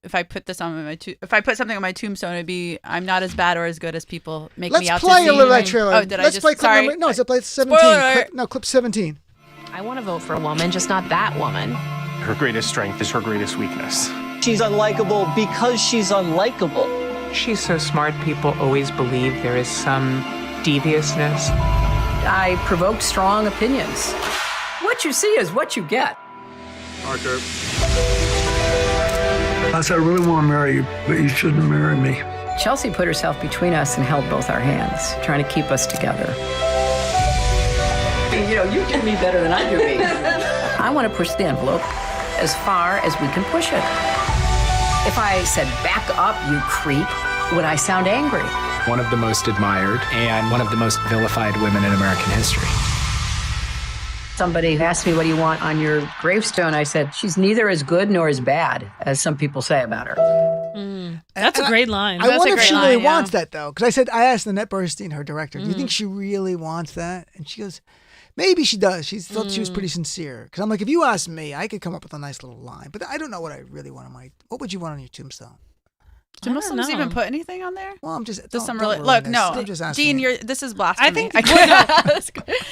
if I put this on if I put something on my tombstone, it'd be I'm not as bad or as good as people make Let's me out play to a be." little of that trailer. Oh, did Let's I just? play clip Sorry. number. No, it's play 17. Spoiler alert. Clip 17. I want to vote for a woman, just not that woman. Her greatest strength is her greatest weakness. She's unlikable because she's unlikable. She's so smart, people always believe there is some deviousness. I provoke strong opinions. What you see is what you get. Arthur. I said, I really want to marry you, but you shouldn't marry me. Chelsea put herself between us and held both our hands, trying to keep us together. You know, you do me better than I do me. I want to push the envelope as far as we can push it. If I said, back up, you creep, would I sound angry? One of the most admired and one of the most vilified women in American history. Somebody asked me, what do you want on your gravestone? I said, she's neither as good nor as bad as some people say about her. That's a great line. I wonder if she really wants that, though. Because I asked Nanette Burstein, her director, do you think she really wants that? And she goes, maybe she does. She thought she was pretty sincere. Because I'm like, if you asked me, I could come up with a nice little line. But I don't know what I really want on my... What would you want on your tombstone? Do Muslims even put anything on there? Well, I'm just... Does some don't really... ruin Look, this. no. I'm just asking. Dean, this is blasphemy. I think I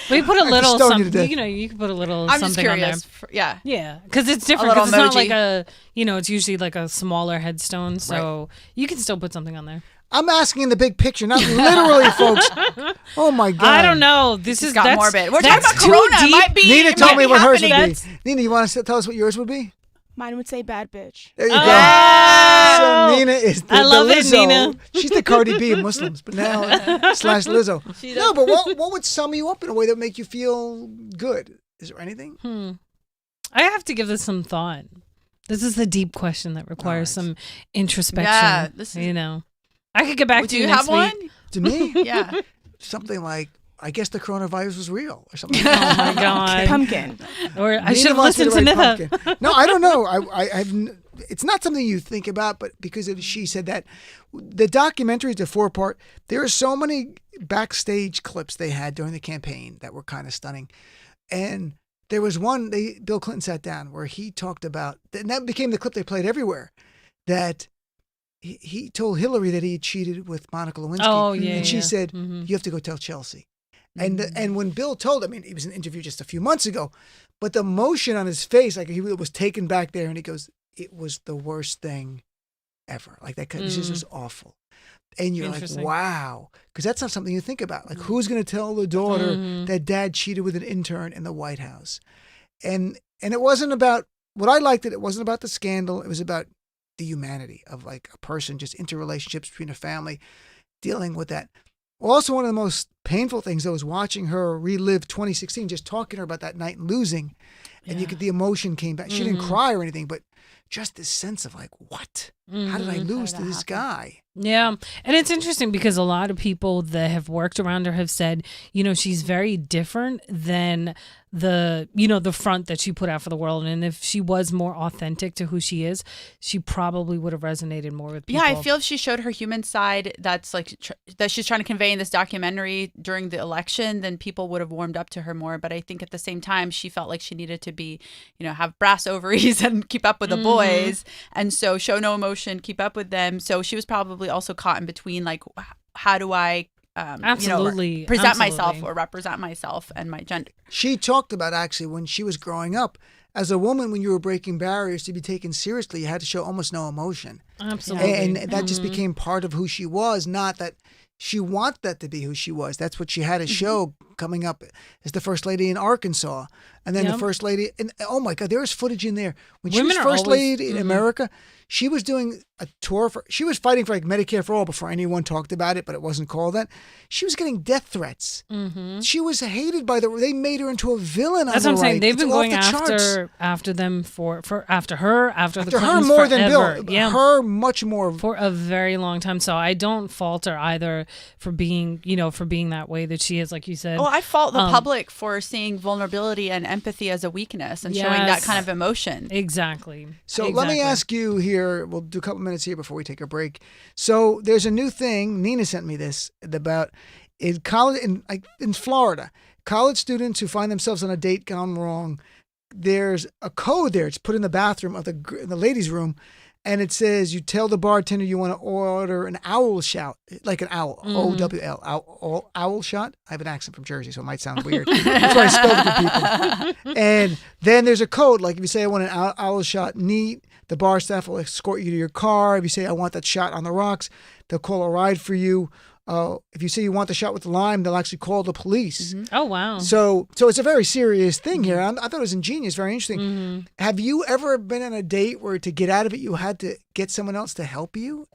we put a I little could stone you to something. death. You know, you could put a little I'm just something on there. curious. Yeah. Yeah, because it's different. little 'Cause it's not emoji. like a, it's usually like a smaller headstone. So you can still put something on there. I'm asking in the big picture, not literally, folks. Oh, my God. I don't know. This is got morbid. We're talking that's about too Corona. It deep. might be. Nina it told might me be what hers happening. would be. Nina, you want to tell us what yours would be? Mine would say bad bitch. There you go. Oh! So Nina is the, I love the it, Lizzo. Nina. She's the Cardi B of Muslims, but now / Lizzo. No, but what would sum you up in a way that would make you feel good? Is there anything? I have to give this some thought. This is the deep question that requires some introspection. Yeah, this is- I could get back to Do you you next have one? week. To me? Yeah. Something like, I guess the coronavirus was real or something. Oh my God. Pumpkin. Or I Nina should have wants me listened to write Nida. pumpkin. No, I don't know. It's not something you think about, but because she said that, the documentary is a 4-part. There are so many backstage clips they had during the campaign that were kind of stunning, and there was one Bill Clinton sat down where he talked about, and that became the clip they played everywhere, that he told Hillary that he had cheated with Monica Lewinsky. Oh, yeah, and she yeah. said, you have to go tell Chelsea. And when Bill told, it was an interview just a few months ago, but the emotion on his face, like he was taken back there, and he goes, it was the worst thing ever. Like that, this was awful. And you're like, wow, because that's not something you think about. Like, who's going to tell the daughter that dad cheated with an intern in the White House? And it wasn't about what I liked. It wasn't about the scandal. It was about the humanity of like a person, just interrelationships between a family, dealing with that. Also, one of the most painful things though was watching her relive 2016, just talking to her about that night and losing, and you could the emotion came back. She didn't cry or anything, but just this sense of like, what? How did I lose to this guy? Yeah. And it's interesting because a lot of people that have worked around her have said, she's very different than the front that she put out for the world. And if she was more authentic to who she is, she probably would have resonated more with people. Yeah, I feel if she showed her human side that's like that she's trying to convey in this documentary during the election, then people would have warmed up to her more. But I think at the same time, she felt like she needed to be, have brass ovaries and keep up with the boys. And so show no emotion, keep up with them. So she was probably also caught in between, like, how do I present myself or represent myself and my gender. She talked about actually when she was growing up, as a woman, when you were breaking barriers to be taken seriously, you had to show almost no emotion. Absolutely. And that just became part of who she was, not that she wanted that to be who she was. That's what she had a show coming up as the first lady in Arkansas. And then the first lady, and oh my God, there was footage in there. When she was first lady in America, she was doing a tour she was fighting for like Medicare for all before anyone talked about it, but it wasn't called that. She was getting death threats. She was hated by they made her into a villain. That's what I'm saying. They've been going after them after her the Clintons more forever. than Bill. Her much more for a very long time. So I don't fault her either for being that way that she is, like you said. Well, I fault the public for seeing vulnerability and empathy as a weakness and showing that kind of emotion. Exactly. So let me ask you here, we'll do a couple minutes here before we take a break. So there's a new thing, Nina sent me this, about in college, in Florida, college students who find themselves on a date gone wrong, there's a code there. It's put in the bathroom of the ladies' room. And it says, you tell the bartender you want to order an owl shot, like an owl, O-W-L, owl shot. I have an accent from Jersey, so it might sound weird. That's why I spelled it for people. And then there's a code, like if you say, I want an owl shot neat, the bar staff will escort you to your car. If you say, I want that shot on the rocks, they'll call a ride for you. If you say you want the shot with the lime, they'll actually call the police. Oh, wow. So it's a very serious thing here. I thought it was ingenious, very interesting. Have you ever been on a date where to get out of it, you had to get someone else to help you?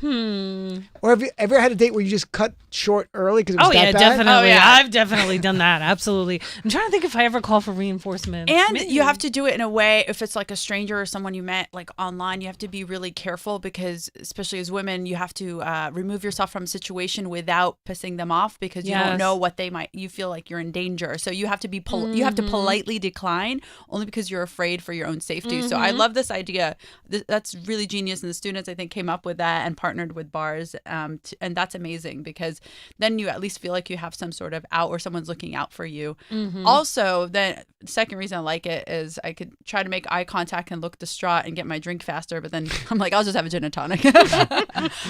Or have you ever had a date where you just cut short early because it was that bad? Definitely. Oh, yeah. I've definitely done that. Absolutely. I'm trying to think if I ever call for reinforcement. And you have to do it in a way, if it's like a stranger or someone you met like online, you have to be really careful because especially as women, you have to remove yourself from a situation without pissing them off because you don't know what you feel like you're in danger. So you have to be you have to politely decline only because you're afraid for your own safety. So I love this idea. That's really genius. And the students, I think, came up with that and partnered with bars. And that's amazing because then you at least feel like you have some sort of out or someone's looking out for you. Also, the second reason I like it is I could try to make eye contact and look distraught and get my drink faster, but then I'm like, I'll just have a gin and tonic. So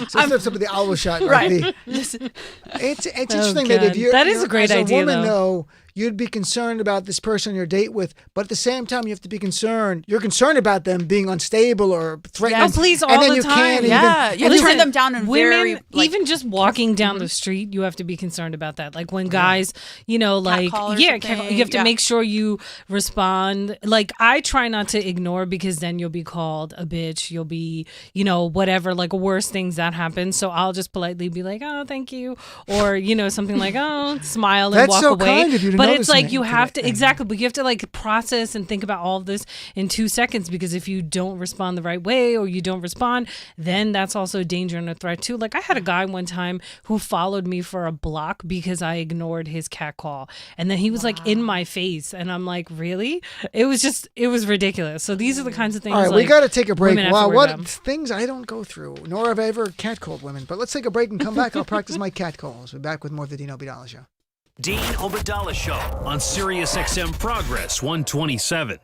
instead of some of the owl shot, right? It's interesting that if that is a great as idea, a woman, though, you'd be concerned about this person you're date with, but at the same time, you have to be concerned. You're concerned about them being unstable or threatened. Oh, please, all the time. You turn them down in women, very even just walking down the street, you have to be concerned about that. Like when guys, you have to make sure you respond. Like I try not to ignore because then you'll be called a bitch. You'll be, whatever, like worse things that happen. So I'll just politely be like, oh, thank you, or something like, oh, smile and That's walk so away. Kind of you to But it's like you that have to exactly, but you have to like process and think about all of this in 2 seconds because if you don't respond the right way or you don't respond, then that's also a danger and a threat too. Like I had a guy one time who followed me for a block because I ignored his cat call, and then he was like in my face, and I'm like, really? It was ridiculous. So these are the kinds of things. All right, we got to take a break. Wow, what things I don't go through, nor have I ever catcalled women. But let's take a break and come back. I'll practice my cat calls. We're back with more of the Dean Obadala Show. Dean Obadala Show on Sirius XM Progress 127.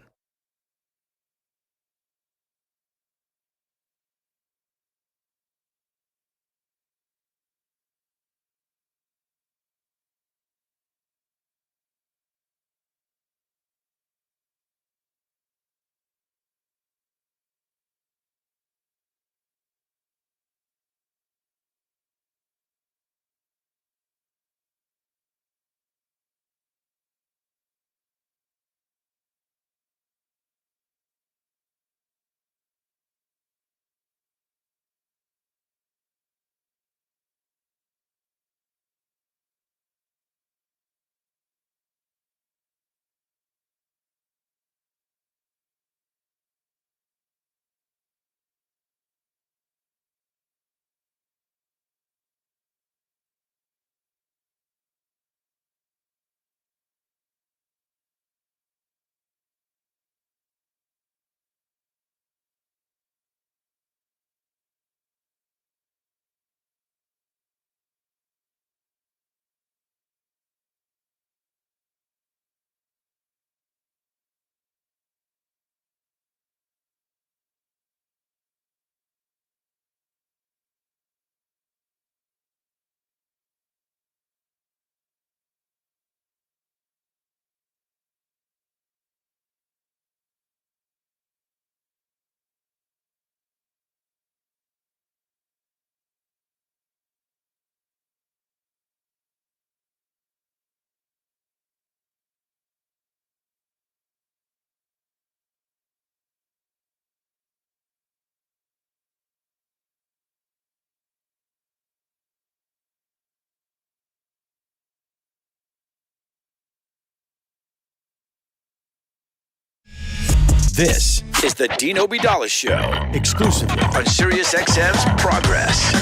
This is the Dino Bidala Show, exclusively on SiriusXM's Progress.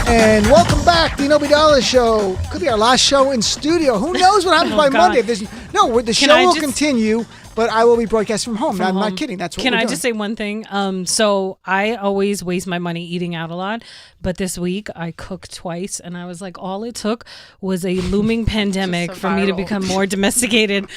And welcome back, the Nobby Dollar Show. Could be our last show in studio. Who knows what happens by Monday? If the show will continue, but I will be broadcasting from home. I'm not kidding. That's what Can we're I doing. just say one thing? So I always waste my money eating out a lot, but this week I cooked twice, and I was like, all it took was a looming pandemic for me to become more domesticated.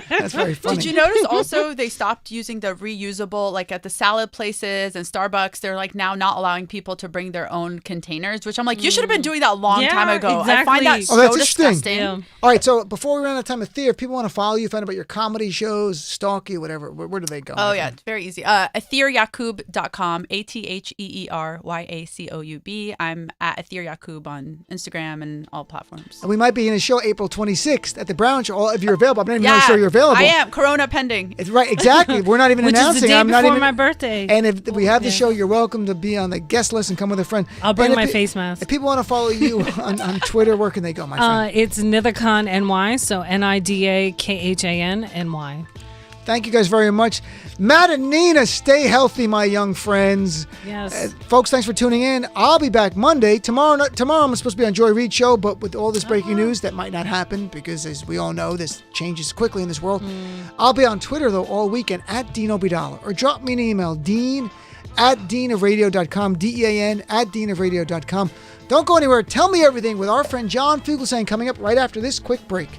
That's very funny. Did you notice also they stopped using the reusable, like at the salad places and Starbucks, they're like now not allowing people to bring their own containers, which I'm like, you should have been doing that a long time ago. Exactly. I find that so that's disgusting. interesting. All right, so before we run out of time, Atheer, if people want to follow you, find out about your comedy shows, stalk you, whatever, where do they go? Oh, yeah, it's very easy. AtheerYacoub.com, AtheerYacoub. I'm at Atheer Yacoub on Instagram and all platforms. And we might be in a show April 26th at the Brown Show. If you're available, I'm not even really sure you're available. I am. Corona pending. It's right, exactly. We're not even Which announcing. is the day I'm not before even my birthday. And if we have the show, you're welcome to be on the guest list and come with a friend. I'll bring And my if face mask. If people want to follow you on Twitter, where can they go, my friend? It's NidaKhan NY, so NIDAKHAN NY. Thank you guys very much. Matt and Nina, stay healthy, my young friends. Yes. Folks, thanks for tuning in. I'll be back Monday. Tomorrow I'm supposed to be on Joy Reid Show, but with all this breaking news, that might not happen because, as we all know, this changes quickly in this world. I'll be on Twitter, though, all weekend at Dino Bidala. Or drop me an email, dean@deanofradio.com, DEAN@deanofradio.com. Don't go anywhere. Tell me everything with our friend John Fugelsang coming up right after this quick break.